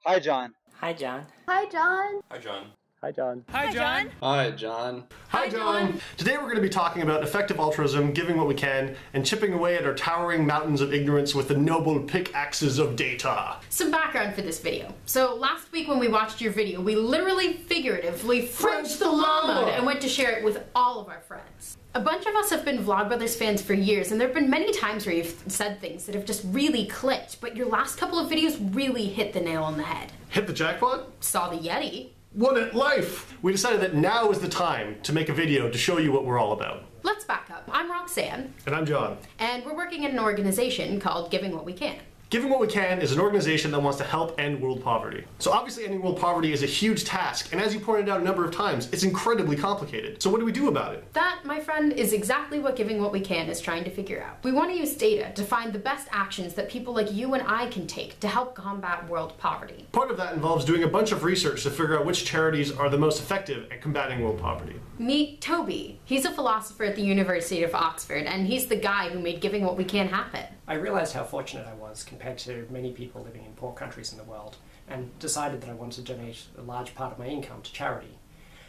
Hi, John. Hi, John. Hi, John. Hi, John. Hi, John. Hi, John. Hi, John. Hi, John. Today we're going to be talking about effective altruism, giving what we can, and chipping away at our towering mountains of ignorance with the noble pickaxes of data. Some background for this video. So last week when we watched your video, we literally figuratively Frenched the llama and went to share it with all of our friends. A bunch of us have been Vlogbrothers fans for years, and there have been many times where you've said things that have just really clicked, but your last couple of videos really hit the nail on the head. Hit the jackpot? Saw the Yeti. Won at life! We decided that now is the time to make a video to show you what we're all about. Let's back up. I'm Roxanne. And I'm John. And we're working in an organization called Giving What We Can. Giving What We Can is an organization that wants to help end world poverty. So obviously ending world poverty is a huge task, and as you pointed out a number of times, it's incredibly complicated. So what do we do about it? That, my friend, is exactly what Giving What We Can is trying to figure out. We want to use data to find the best actions that people like you and I can take to help combat world poverty. Part of that involves doing a bunch of research to figure out which charities are the most effective at combating world poverty. Meet Toby. He's a philosopher at the University of Oxford, and he's the guy who made Giving What We Can happen. I realized how fortunate I was compared to many people living in poor countries in the world, and decided that I wanted to donate a large part of my income to charity.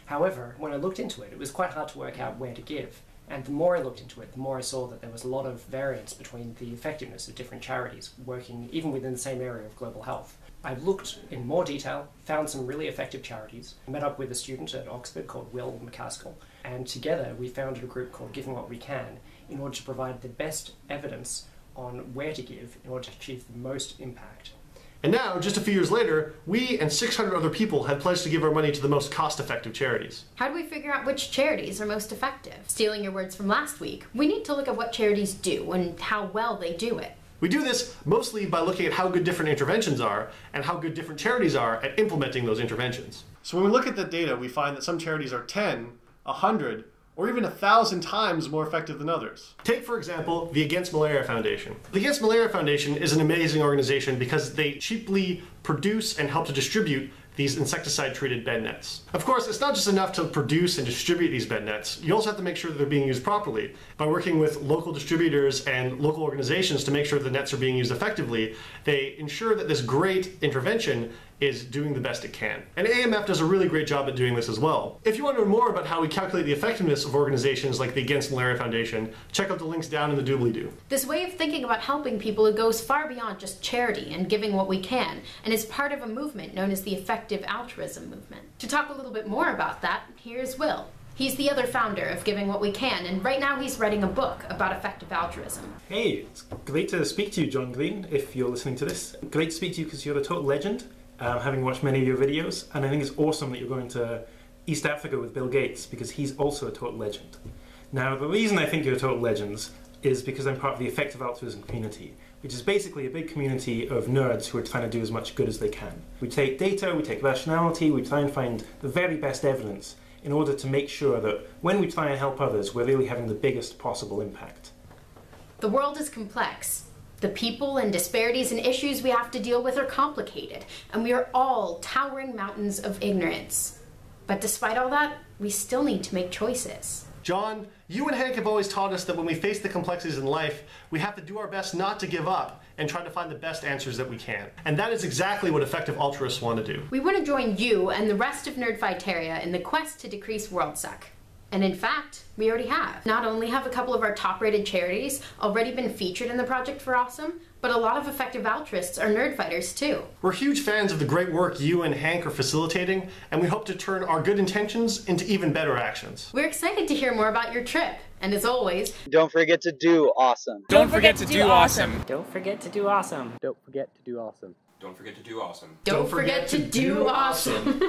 However, when I looked into it, it was quite hard to work out where to give, and the more I looked into it, the more I saw that there was a lot of variance between the effectiveness of different charities working even within the same area of global health. I looked in more detail, found some really effective charities, met up with a student at Oxford called Will McCaskill, and together we founded a group called Giving What We Can in order to provide the best evidence on where to give in order to achieve the most impact. And now, just a few years later, we and 600 other people have pledged to give our money to the most cost-effective charities. How do we figure out which charities are most effective? Stealing your words from last week, we need to look at what charities do and how well they do it. We do this mostly by looking at how good different interventions are and how good different charities are at implementing those interventions. So when we look at the data, we find that some charities are 10, 100, or even 1,000 times more effective than others. Take, for example, the Against Malaria Foundation. The Against Malaria Foundation is an amazing organization because they cheaply produce and help to distribute these insecticide-treated bed nets. Of course, it's not just enough to produce and distribute these bed nets. You also have to make sure that they're being used properly. By working with local distributors and local organizations to make sure the nets are being used effectively, they ensure that this great intervention is doing the best it can. And AMF does a really great job at doing this as well. If you want to know more about how we calculate the effectiveness of organizations like the Against Malaria Foundation, check out the links down in the doobly-doo. This way of thinking about helping people goes far beyond just charity and giving what we can, and is part of a movement known as the effective altruism movement. To talk a little bit more about that, here's Will. He's the other founder of Giving What We Can, and right now he's writing a book about effective altruism. Hey, it's great to speak to you, John Green, if you're listening to this. Great to speak to you because you're a total legend, having watched many of your videos, and I think it's awesome that you're going to East Africa with Bill Gates, because he's also a total legend. Now, the reason I think you're a total legend is because I'm part of the effective altruism community, which is basically a big community of nerds who are trying to do as much good as they can. We take data, we take rationality, we try and find the very best evidence in order to make sure that when we try and help others, we're really having the biggest possible impact. The world is complex. The people and disparities and issues we have to deal with are complicated, and we are all towering mountains of ignorance. But despite all that, we still need to make choices. John, you and Hank have always taught us that when we face the complexities in life, we have to do our best not to give up and try to find the best answers that we can. And that is exactly what effective altruists want to do. We want to join you and the rest of Nerdfighteria in the quest to decrease world suck. And in fact, we already have. Not only have a couple of our top-rated charities already been featured in the Project for Awesome, but a lot of effective altruists are nerdfighters too. We're huge fans of the great work you and Hank are facilitating, and we hope to turn our good intentions into even better actions. We're excited to hear more about your trip. And as always, don't forget to do awesome. Don't forget to do awesome. Don't forget to do awesome. Don't forget to do awesome. Don't forget to do awesome. don't forget to do awesome.